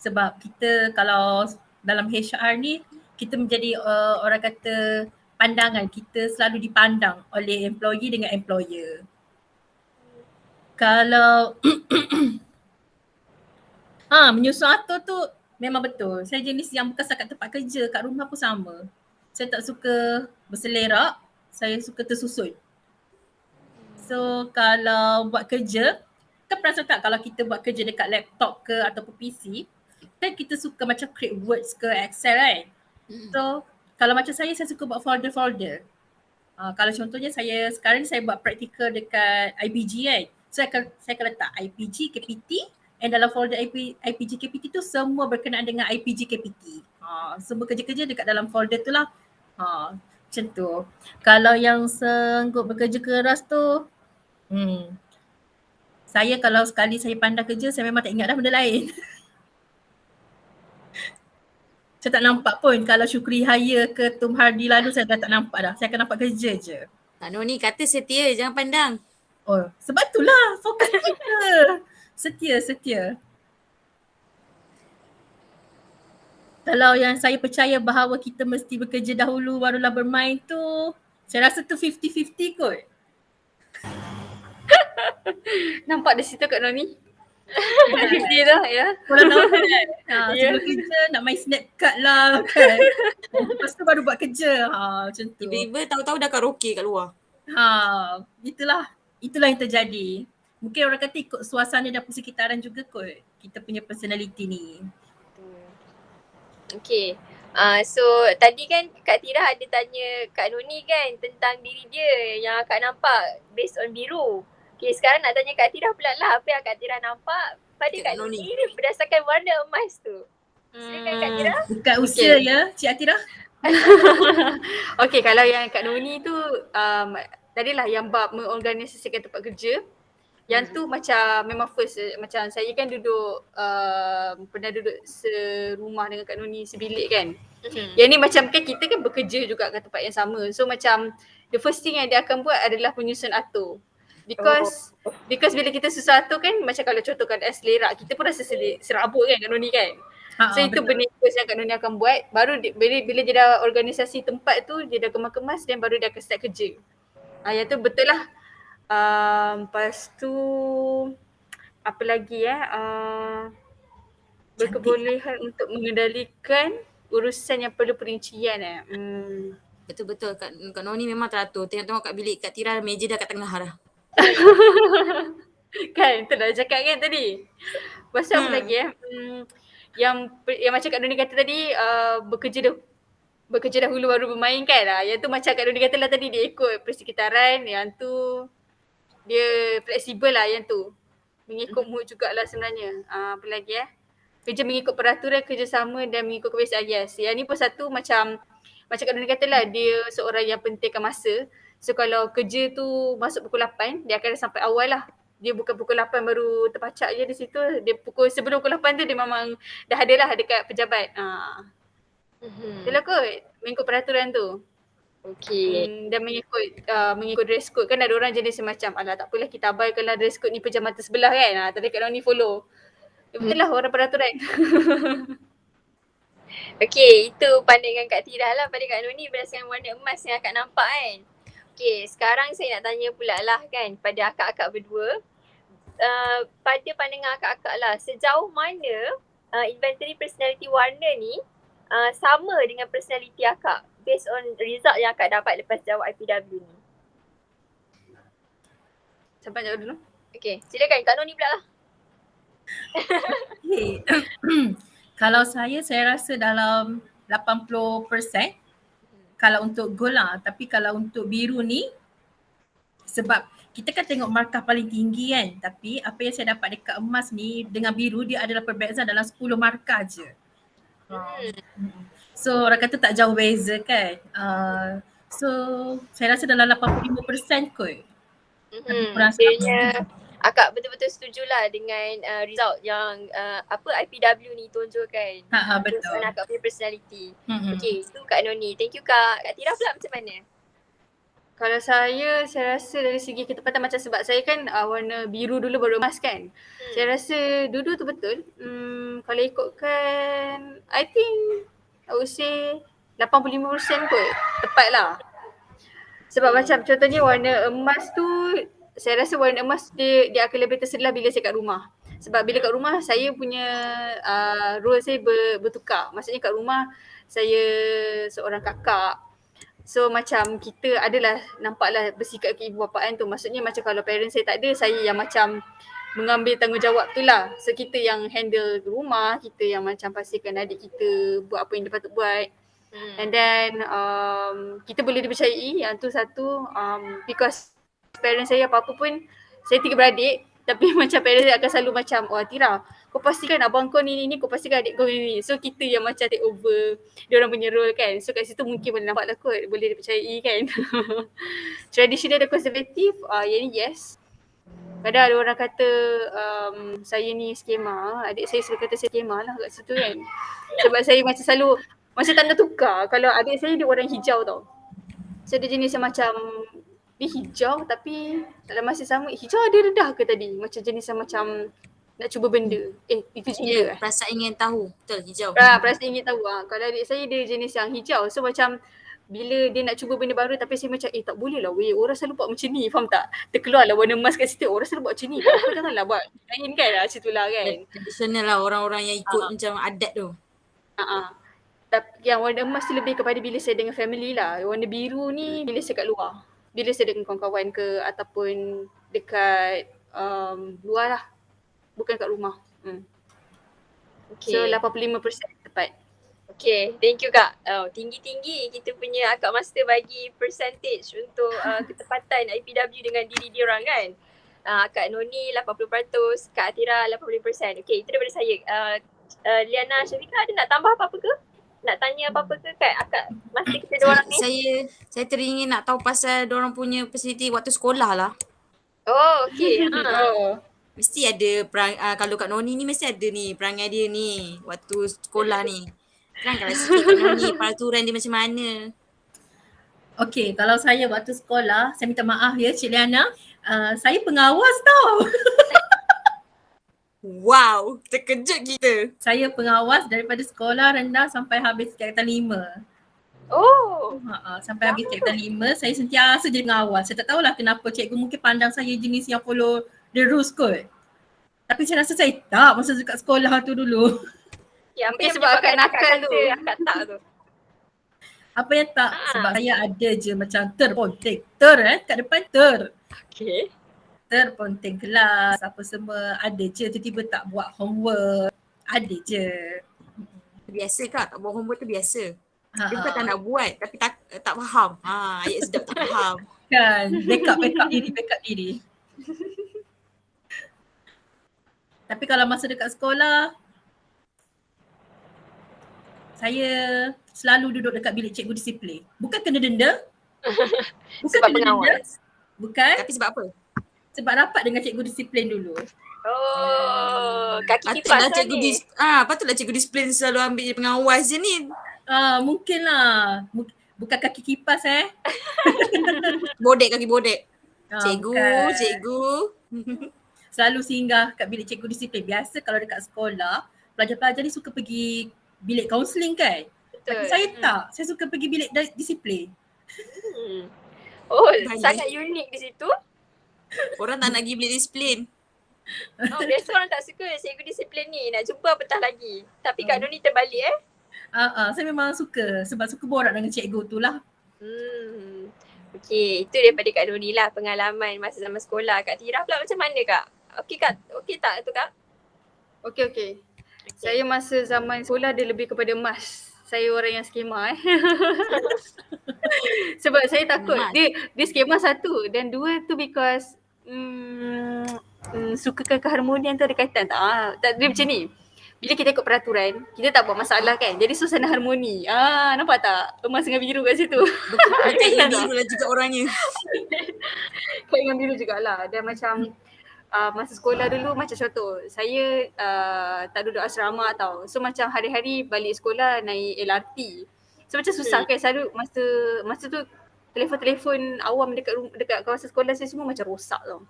Sebab kita kalau dalam HR ni kita menjadi orang kata pandangan, kita selalu dipandang oleh employee dengan employer. Kalau menyusun atur tu memang betul. Saya jenis yang bukan setakat tempat kerja, kat rumah pun sama. Saya tak suka berselerak, saya suka tersusun. So kalau buat kerja, kan perasan tak kalau kita buat kerja dekat laptop ke ataupun PC, kan kita suka macam create words ke Excel kan. So kalau macam saya suka buat folder-folder. Kalau contohnya sekarang saya buat praktikal dekat IPG kan. So saya akan letak IPG, KPT, and dalam folder IPG, KPT tu semua berkenaan dengan IPG, KPT. Semua kerja-kerja dekat dalam folder tu lah. Macam tu. Kalau yang sanggup bekerja keras tu, saya kalau sekali saya pandang kerja, saya memang tak ingat dah benda lain. Saya tak nampak pun. Kalau Syukri hire ke Tom Hardy lalu saya dah tak nampak dah. Saya akan nampak kerja je. Kak Noni kata setia, jangan pandang. Oh, sebab itulah fokus kita. Setia. Kalau yang saya percaya bahawa kita mesti bekerja dahulu barulah bermain tu, saya rasa tu 50-50 kot. Nampak di situ Kak Noni. 50-50 dah ya. Kalau tahu kan, Ya. sebelum kerja nak main Snapchat lah kan. Lepas tu baru buat kerja. Macam tu. Tiba-tiba tahu-tahu dah karaoke kat luar. Itulah yang terjadi. Mungkin orang kata ikut suasana dan persekitaran juga kot. Kita punya personality ni. Okay. So tadi kan Kak Tira ada tanya Kak Noni kan tentang diri dia yang Kak nampak based on biru. Okay, sekarang nak tanya Kak Tira pula lah apa yang Kak Tira nampak pada Kak Noni berdasarkan warna emas tu. Silakan Kak Tira. Dekat usia ya, Cik Atira. Okay, kalau yang Kak Noni tu tadilah yang bab mengorganisasikan tempat kerja. Yang tu macam memang first macam saya kan duduk pernah duduk serumah dengan Kak Noni sebilik kan. Yang ni macam kan kita kan bekerja juga kat tempat yang sama. So macam the first thing yang dia akan buat adalah penyusun atur. Because bila kita susun atur kan macam kalau contoh keadaan selera kita pun rasa serabut kan Kak Noni kan. So itu benda first yang Kak Noni akan buat. Baru bila dia dah organisasi tempat tu dia dah kemas-kemas dan baru dia akan start kerja. Yang tu betul lah. Lepas tu apa lagi berkebolehan untuk mengendalikan urusan yang perlu perincian Betul-betul Kak Noni memang teratur. Tengok-tengok kat bilik Kak Tira meja dah kat tengah dah. Kan, tu dah cakap kan tadi. Pasal apa lagi yang macam Kak Noni kata tadi bekerja dahulu baru bermain kan. Yang tu macam Kak Noni kata lah tadi dia ikut persekitaran. Yang tu dia fleksibel lah yang tu. Mengikut mood jugalah sebenarnya. Apa lagi kerja mengikut peraturan, kerjasama dan mengikut kebiasaan. Yes. Yang ni pun satu macam Kak Noni kata lah dia seorang yang pentingkan masa. So kalau kerja tu masuk pukul 8, dia akan sampai awal lah. Dia bukan pukul 8 baru terpacak je di situ. Dia sebelum pukul 8 tu dia memang dah ada lah dekat pejabat. Itulah kot mengikut peraturan tu. Okay. Dan mengikut dress code. Kan ada orang jenis macam alah tak apalah kita abaikanlah dress code ni pejam mata sebelah kan. Tapi Kak Noni follow. Betul lah orang peraturan. Okay, itu pandangan Kak Tira lah pada Kak Noni berdasarkan warna emas yang Kak nampak kan. Okay, sekarang saya nak tanya pula lah kan pada akak-akak berdua. Pada pandangan akak-akak lah, sejauh mana inventory personality warna ni sama dengan personality akak based on result yang akak dapat lepas jawab IPW ni? Siapa jawab dulu? Okay, silakan Kak Noni pula lah. Okay. Kalau saya rasa dalam 80%. Kalau untuk gold lah, tapi kalau untuk biru ni sebab kita kan tengok markah paling tinggi kan, tapi apa yang saya dapat dekat emas ni dengan biru dia adalah perbezaan dalam 10 markah je. So orang kata tak jauh beza kan. So saya rasa dalam 85% kot. Maksudnya akak betul-betul setujulah dengan result yang IPW ni tunjukkan. Betul. Akak punya personality. Okay, itu Kak Noni. Thank you Kak. Kak Tira pula macam mana? Kalau saya rasa dari segi ketepatan macam sebab saya kan warna biru dulu baru emas kan. Saya rasa dulu tu betul. Kalau ikutkan I think I would say 85% kot. Tepat lah. Sebab macam contohnya warna emas tu saya rasa warna emas dia akan lebih terselah bila saya kat rumah. Sebab bila kat rumah saya punya role saya bertukar. Maksudnya kat rumah saya seorang kakak. So macam kita adalah nampaklah bersikap keibu-bapaan tu. Maksudnya macam kalau parents saya tak ada, saya yang macam mengambil tanggungjawab tu lah. So kita yang handle rumah, kita yang macam pastikan adik kita buat apa yang dia patut buat. And then kita boleh dipercayai, yang tu satu because parents saya apa-apa pun, saya 3 beradik, tapi macam parents saya akan selalu macam, Tira, kau pastikan abang kau ni, kau pastikan adik kau ni. So kita yang macam take over diorang punya role kan. So kat situ mungkin boleh nampak lah kot, boleh dipercayai kan. Traditional dan konservatif, yang ni yes. Kadang ada orang kata saya ni skema, adik saya selalu kata saya skema lah kat situ kan. Sebab saya macam selalu, macam tanda tukar. Kalau adik saya dia warna hijau tau. So dia jenis yang macam, dia hijau tapi dalam masa sama, hijau ada redah ke tadi? Macam jenis yang macam nak cuba benda. Itu Ya, cinta perasaan ingin tahu. Betul, hijau. perasaan ingin tahu. Kalau adik saya dia jenis yang hijau. So macam bila dia nak cuba benda baru tapi saya macam tak boleh lah weh, orang selalu buat macam ni, faham tak? Terkeluar lah warna emas kat situ, orang selalu buat macam ni, apa janganlah buat lain kan lah, macam tu lah kan. Tradisional lah orang-orang yang ikut macam adat tu. Tapi yang warna emas tu lebih kepada bila saya dengan family lah. Warna biru ni bila saya kat luar, bila saya dengan kawan-kawan ke ataupun dekat luar lah, bukan kat rumah. Okay. So 85% tepat. Okay, thank you Kak. Tinggi-tinggi kita punya akak master bagi percentage untuk ketepatan IPW dengan diri dia orang kan. Kak Noni 80%, Kak Atira 85%. Okay, itu daripada saya. Liana Syafika ada nak tambah apa-apa ke? Nak tanya apa-apa ke kat akak master kita dua orang ni? Saya teringin nak tahu pasal diorang punya facility waktu sekolah lah. Oh, okay. Mesti ada kalau Kak Noni ni mesti ada ni perangai dia ni waktu sekolah ni. Terangkanlah sikit Kak Noni, peraturan dia macam mana? Okay, kalau saya waktu sekolah, saya minta maaf ya Cik Liana, saya pengawas tau. Wow, terkejut kita. Saya pengawas daripada sekolah rendah sampai habis tingkatan 5. Oh. Sampai habis tingkatan 5, saya sentiasa jadi pengawas. Saya tak tahulah kenapa cikgu mungkin pandang saya jenis yang follow the rules kot. Tapi saya rasa saya tak masa dekat sekolah tu dulu. Ya, apa Mungkin yang sebab akak menyebabkan nakal tu. Akak tak tu. Apa yang tak? Sebab saya ada je macam terponteng. Kat depan Okay. terponteng kelas, apa semua ada je, tiba-tiba tak buat homework. Ada je. Biasa Kak, tak buat homework tu biasa. Dia bukan tak nak buat tapi tak faham. Ayat sedap tak faham. Kan, backup diri. Tapi kalau masa dekat sekolah, saya selalu duduk dekat bilik cikgu disiplin. Bukan kena denda. Sebab pengawas. Bukan. Tapi sebab apa? Sebab rapat dengan cikgu disiplin dulu. Oh, kaki kipas Patutlah lah cikgu ni. patutlah cikgu disiplin selalu ambil je pengawas je ni. Mungkin lah. Bukan kaki kipas Kaki bodek. Cikgu, bukan. cikgu. Selalu singgah kat bilik cikgu disiplin. Biasa kalau dekat sekolah, pelajar-pelajar ni suka pergi bilik kaunseling kan? Tapi saya tak. Saya suka pergi bilik disiplin. Oh, Banyak. sangat unik di situ. Orang tak nak pergi bilik disiplin. Oh, biasa orang tak suka cikgu disiplin ni. Nak jumpa apatah lagi. Tapi Kak Noni terbalik Saya memang suka. Sebab suka borak dengan cikgu tu lah. Okay, itu daripada Kak Noni lah pengalaman masa zaman sekolah. Kak Tira pula macam mana Kak? Okey Kak? Okey tak tu Kak? Okay. Saya masa zaman sekolah dia lebih kepada emas. Saya orang yang skema Sebab saya takut. Dia skema satu dan dua tu because sukakan keharmonian tu ada kaitan tak? Dia macam ni. Bila kita ikut peraturan, kita tak buat masalah kan. Jadi suasana harmoni. Nampak tak? Emas dengan biru kat situ. Betul, kain biru lah juga orangnya. Kain dengan biru jugalah. Dan macam masa sekolah dulu macam contoh, saya tak duduk asrama tau. So macam hari-hari balik sekolah naik LRT. So macam susah kan, selalu masa tu telefon-telefon awam dekat kawasan sekolah saya semua macam rosak tau.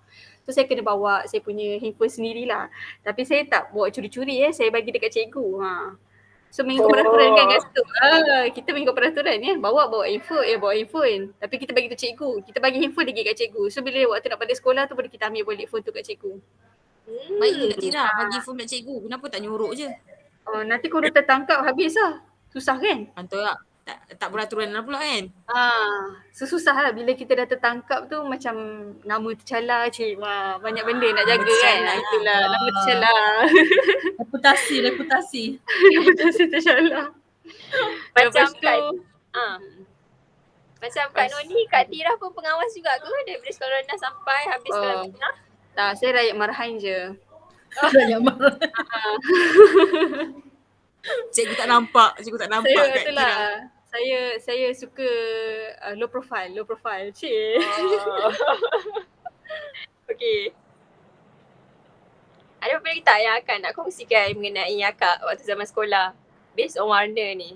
So saya kena bawa saya punya handphone sendirilah. Tapi saya tak bawa curi-curi saya bagi dekat cikgu. So mengikut peraturan kan kat situ. Kita mengikut peraturan bawa handphone. Tapi kita bagi tu cikgu. Kita bagi handphone lagi kat cikgu. So bila waktu nak balik sekolah tu boleh kita ambil balik phone tu kat cikgu. Baik Kak Tira bagi phone kat cikgu. Kenapa tak nyorok je? Nanti kalau tertangkap habis lah. Susah kan? Betul tak? Tak beraturan lah pula kan? Susah lah bila kita dah tertangkap tu macam nama tercalar banyak benda nak jaga kan. Itulah nama tercalar. Reputasi. Reputasi tercalar. Macam Lepas tu macam Kak Noni, Kak Tira pun pengawas juga ke? Daripada sekolah rendah sampai habis sekolah menengah? Tak, saya rakyat marahan je. Banyak marah. Cikgu tak nampak Kak Tira. Saya suka low profile. Cik. Okay. Ada apa lagi tak yang akan nak kongsikan mengenai akak waktu zaman sekolah based on warna ni?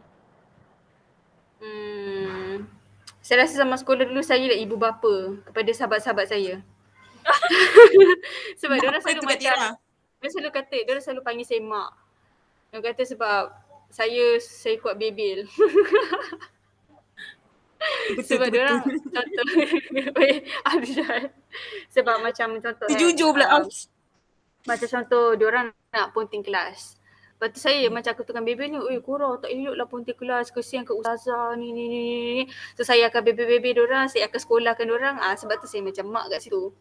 Saya rasa zaman sekolah dulu saya ibu bapa kepada sahabat-sahabat saya. Sebab diorang Apa selalu tu Kak macam, Tira? diorang selalu panggil saya mak. Diorang kata sebab saya kuat bebel. Betul Sebab tu diorang betul. contoh Abjad. Sebab macam contoh Dia jujur pula. macam contoh diorang nak ponting kelas. Lepas tu saya macam ketukan bebel ni, oi korang tak eloklah ponting kelas, kesian ke ustazah ni. So saya akan bebel-bebel diorang, saya akan sekolahkan diorang. Sebab tu saya macam mak kat situ.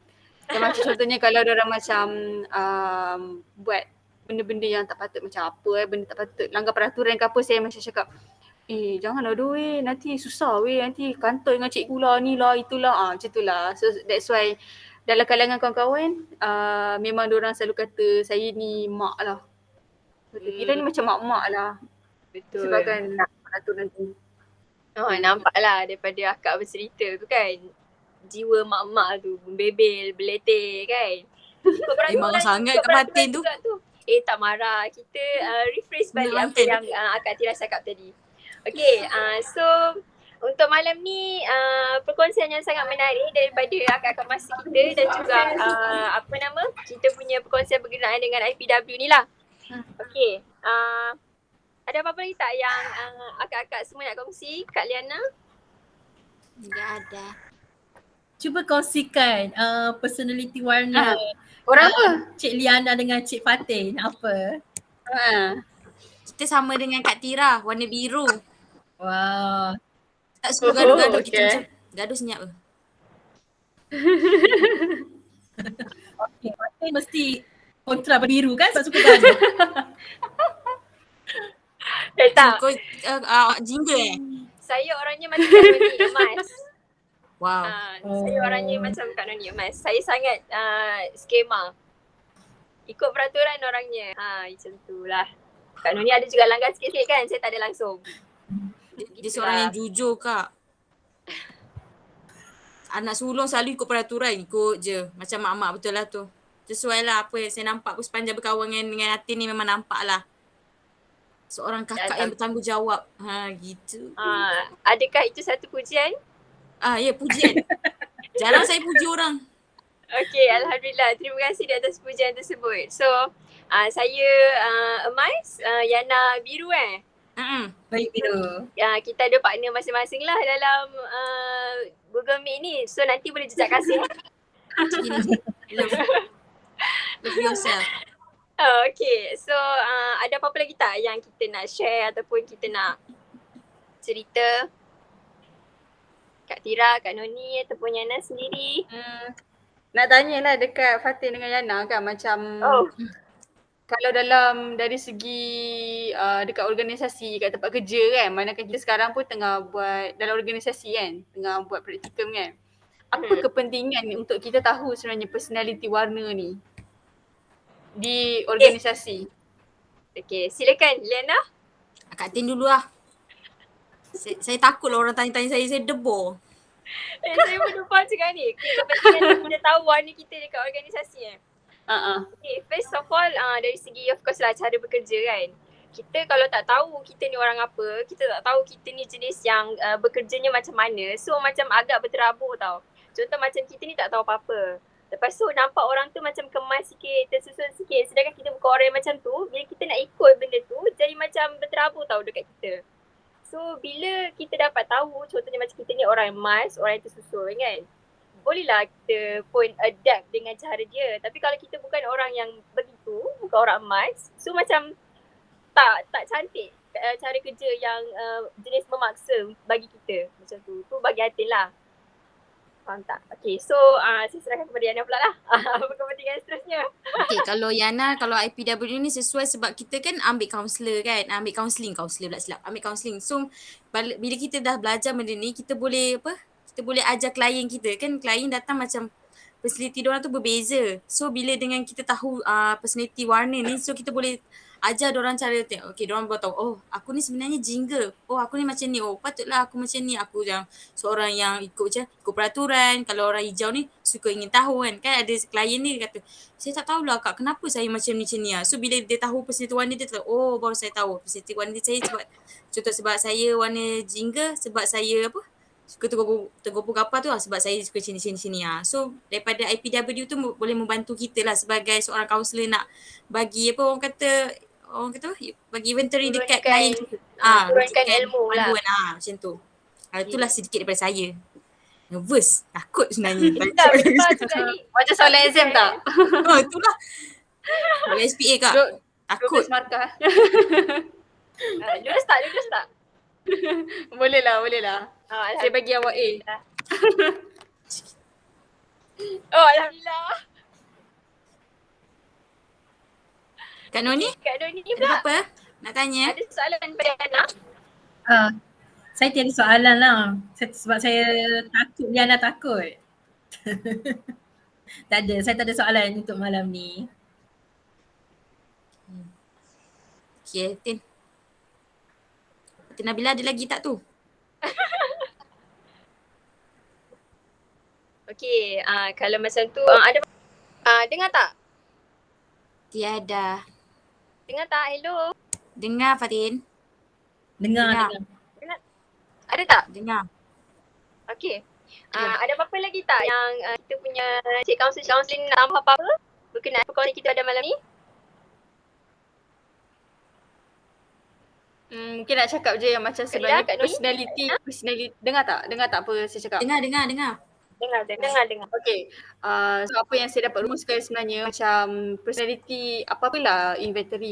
Dan macam contohnya kalau diorang macam buat benda-benda yang tak patut, macam apa benda tak patut, langgar peraturan ke apa, saya macam cakap, janganlah doh nanti susah nanti kantor dengan cikgu lah, ni lah, itulah. Macam tu lah. So that's why dalam kalangan kawan-kawan, memang diorang selalu kata saya ni mak lah. Kita ni macam mak-mak lah. Betul. Sebabkan peraturan tu. Nampaklah daripada akak bercerita tu kan. Jiwa mak-mak tu, bebel, beletih kan. Memang sangat Kak Fatin tu. Tak marah. Kita rephrase balik Betul, apa Fatin. yang Akak Tira cakap tadi. Okay, so untuk malam ni perkongsian yang sangat menarik daripada akak-akak masa kita dan juga kita punya perkongsian berkenaan dengan IPW ni lah. Okay, ada apa-apa lagi tak yang akak-akak semua nak kongsi? Kak Liana? Tak ada. Cuba kongsikan personality warna Orang apa? Cik Liana dengan Cik Fatin apa? Kita sama dengan Kak Tira, warna biru. Wow. Tak suka gaduh-gaduh, kita okay. macam gaduh senyap ke. Okay, Fatin mesti kontra biru kan sebab suka gaduh. Tak. Kau jingle Saya orangnya macam Kak Noni emas. Wow. Saya orangnya macam Kak Noni emas. Saya sangat skema. Ikut peraturan orangnya. Macam tu lah. Kak Noni ada juga langgar sikit-sikit kan. Saya tak ada langsung. Dia seorang yang jujur Kak. Anak sulung selalu ikut peraturan, ikut je. Macam mak-mak betul lah tu. Sesuai lah apa yang saya nampak pun sepanjang berkawan dengan Atin ni memang nampak lah. Seorang kakak yang bertanggungjawab. Gitu. Adakah itu satu pujian? Ya pujian. Jarang saya puji orang. Okay, Alhamdulillah. Terima kasih di atas pujian tersebut. So, saya emas, Yana biru Baik biru. Kita ada partner masing-masing lah dalam Google Meet ni. So, nanti boleh jejak kasih. Love yourself. Okay, so ada apa-apa lagi tak yang kita nak share ataupun kita nak cerita? Kak Tira, Kak Noni ataupun Yana sendiri? Nak tanyalah dekat Fatin dengan Yana kan, macam kalau dalam dari segi dekat organisasi, kat tempat kerja kan, manakala kita sekarang pun tengah buat dalam organisasi kan, tengah buat praktikum kan. Apa kepentingan untuk kita tahu sebenarnya personality warna ni di organisasi? Okay, silakan Liana. Kak Tin dulu lah. Saya takut lah orang tanya-tanya saya debur. Saya pun lupa cakap ni. Kepentingan kita tahu warna kita dekat organisasi Okay, first of all dari segi of course lah cara bekerja kan. Kita kalau tak tahu kita ni orang apa, kita tak tahu kita ni jenis yang bekerjanya macam mana, so macam agak berterabur tau. Contoh macam kita ni tak tahu apa-apa. Lepas tu nampak orang tu macam kemas sikit, tersusun sikit. Sedangkan kita bukan orang yang macam tu, bila kita nak ikut benda tu, jadi macam berterabur tau dekat kita. So bila kita dapat tahu, contohnya macam kita ni orang yang emas, orang yang tersusun kan, bolehlah kita pun adapt dengan cara dia. Tapi kalau kita bukan orang yang begitu, bukan orang emas, so macam tak cantik cara kerja yang jenis memaksa bagi kita. Macam tu. Tu bagi Atin lah. Faham tak? Okay, so saya serahkan kepada Yana pula lah. Apa kepentingan seterusnya? Okay, kalau Yana, kalau IPW ni sesuai sebab kita kan ambil kaunselor kan. Ambil kaunseling pula silap. Ambil kaunseling. So, bila kita dah belajar benda ni, kita boleh kita boleh ajar klien kita kan. Klien datang macam personality diorang tu berbeza. So, bila dengan kita tahu personality warna ni, so kita boleh ajar diorang cara tengok. Okay, diorang baru tahu, oh aku ni sebenarnya jingga. Oh aku ni macam ni. Oh patutlah aku macam ni. Aku yang seorang yang ikut peraturan. Kalau orang hijau ni suka ingin tahu kan. Kan ada klien ni dia kata, saya tak tahulah kak kenapa saya macam ni lah. So bila dia tahu personality warna dia tahu, oh baru saya tahu personality warna saya sebab saya warna jingga, sebab saya apa, suka tergopoh kapal tu lah, sebab saya suka sini lah. So daripada IPW tu boleh membantu kita lah sebagai seorang kaunselor nak bagi apa orang kata bagi inventory dekat klien kita. Turunkan ilmu lah. Macam tu. Itulah sedikit daripada saya. Nervous, takut sebenarnya. Tak, betul tu kali. Macam soalan exam tak? Itulah. Kalau SPA kak, takut. 12 markah. Lulus tak? Boleh lah. Saya bagi awak A. Oh, Alhamdulillah. Kak Noni, Kak Noni ada pula apa nak tanya? ada soalan pada Ana? Saya tiada soalan lah. Sebab saya takut, Liana takut. Tak ada, saya tak ada soalan untuk malam ni. Okay, Tin. Nabila ada lagi tak tu? Okey, kalau macam tu ada dengar tak? Tiada. Dengar tak? Hello. Dengar Fatin. Dengar. Ada tak? Dengar. Okey. Ada apa-apa lagi tak yang kita punya Cik Counseling nak tambah apa-apa berkenaan perkongsian kita pada malam ni? Mungkin nak cakap je yang macam sebenarnya Kak Noni? personality. Dengar tak apa saya cakap? Dengar. Dengar. Okay. So apa yang saya dapat rumuskan sebenarnya macam personality apalah inventory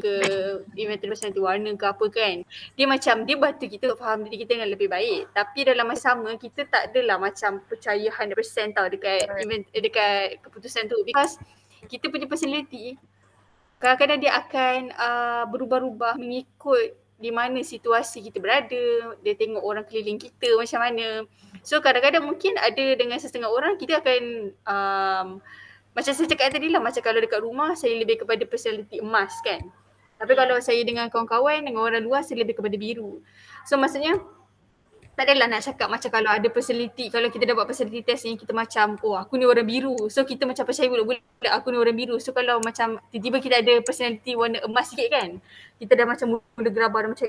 personality warna ke apa kan. Dia bantu kita faham diri kita dengan lebih baik. Tapi dalam masa sama kita tak adalah macam percaya 100% tau dekat dekat keputusan tu. Because kita punya personality kadang-kadang dia akan berubah-ubah mengikut di mana situasi kita berada, dia tengok orang keliling kita macam mana. So kadang-kadang mungkin ada dengan setengah orang kita akan macam saya cakap tadi lah, macam kalau dekat rumah saya lebih kepada personality emas kan. Tapi kalau saya dengan kawan-kawan, dengan orang luar saya lebih kepada biru. So maksudnya tak adalah nak cakap macam kalau ada personality, kalau kita dapat personality test ni kita macam oh aku ni orang biru. So kita macam percaya bulat-bulat aku ni orang biru. So kalau macam tiba-tiba kita ada personality warna emas sikit kan, kita dah macam mula gerabar macam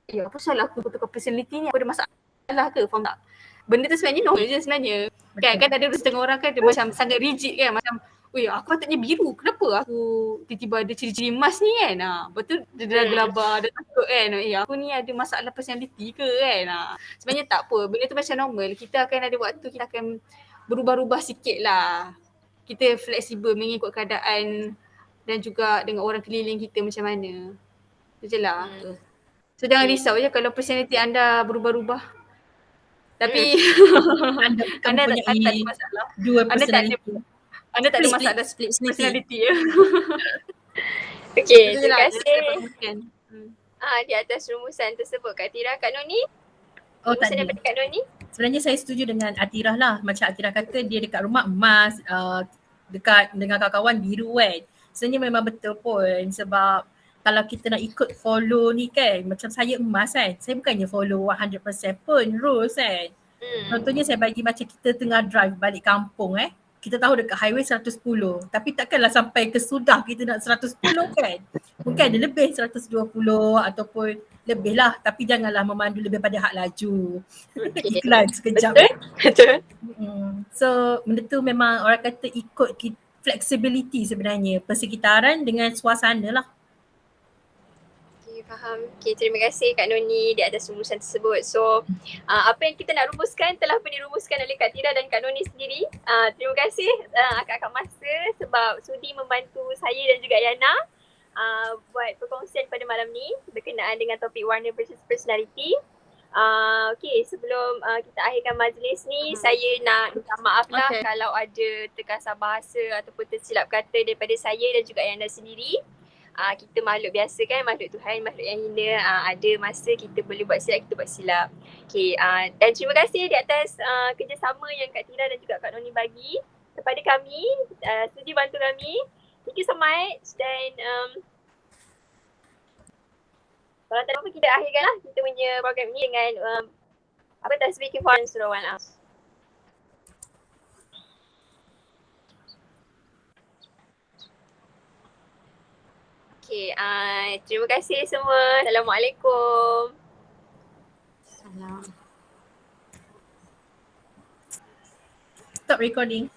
apa salah aku tukar personality ni, apa ada masalah ke, faham tak? Benda tu sebenarnya normal je sebenarnya. Kan ada setengah orang kan dia macam sangat rigid kan, macam aku patutnya biru, kenapa aku tiba-tiba ada ciri-ciri emas ni kan. Lepas tu dia dah gelabar, dia takut kan, aku ni ada masalah personality ke kan. Sebenarnya tak apa, benda tu macam normal. Kita akan ada waktu, kita akan berubah-ubah sikit lah. Kita fleksibel mengikut keadaan dan juga dengan orang keliling kita macam mana. Itu je lah. So jangan risau je kalau personality anda berubah-ubah. Tapi Anda bukan anda tak ada mempunyai masalah. dua Anda tak ada personality. Anda tak ada masalah split personality ya. Okey, Itu je terima lah. kasih. Di atas rumusan tersebut Kak Tira. Kak Noni? Oh Rumusan tadi. daripada Kak Noni? Sebenarnya saya setuju dengan Atirah lah. Macam Atirah kata dia dekat rumah emas, dekat dengan kawan-kawan biru kan. Sebenarnya memang betul pun sebab kalau kita nak ikut follow ni kan, macam saya emas kan, saya bukannya follow 100% pun rules kan. Contohnya saya bagi macam kita tengah drive balik kampung kita tahu dekat highway 110 tapi takkanlah sampai ke Sudah kita nak 110 kan. Mungkin ada lebih 120 ataupun lebih lah, tapi janganlah memandu lebih pada hak laju. Iklan sekejap. Betul. So benda tu memang orang kata ikut flexibility sebenarnya, persekitaran dengan suasana lah. Faham. Okay, terima kasih Kak Noni di atas rumusan tersebut. So, apa yang kita nak rumuskan telah pun dirumuskan oleh Kak Tira dan Kak Noni sendiri. Terima kasih akak-akak masa sebab sudi membantu saya dan juga Yana buat perkongsian pada malam ni berkenaan dengan topik warna versus personality. Okay, sebelum kita akhirkan majlis ni, saya nak minta maaf lah kalau ada terkasar bahasa ataupun tersilap kata daripada saya dan juga Yana sendiri. Kita makhluk biasa kan, makhluk Tuhan, makhluk yang hina. Ada masa kita boleh buat silap, kita buat silap. Okay, dan terima kasih di atas kerjasama yang Kak Tira dan juga Kak Noni bagi kepada kami, sudi bantu kami. Thank you so much dan Kalau tak ada apa, kita akhirkan lah kita punya program ni dengan tasbih kifarat surah Al-Asr. Okay, terima kasih semua. Assalamualaikum. Salam. Stop recording.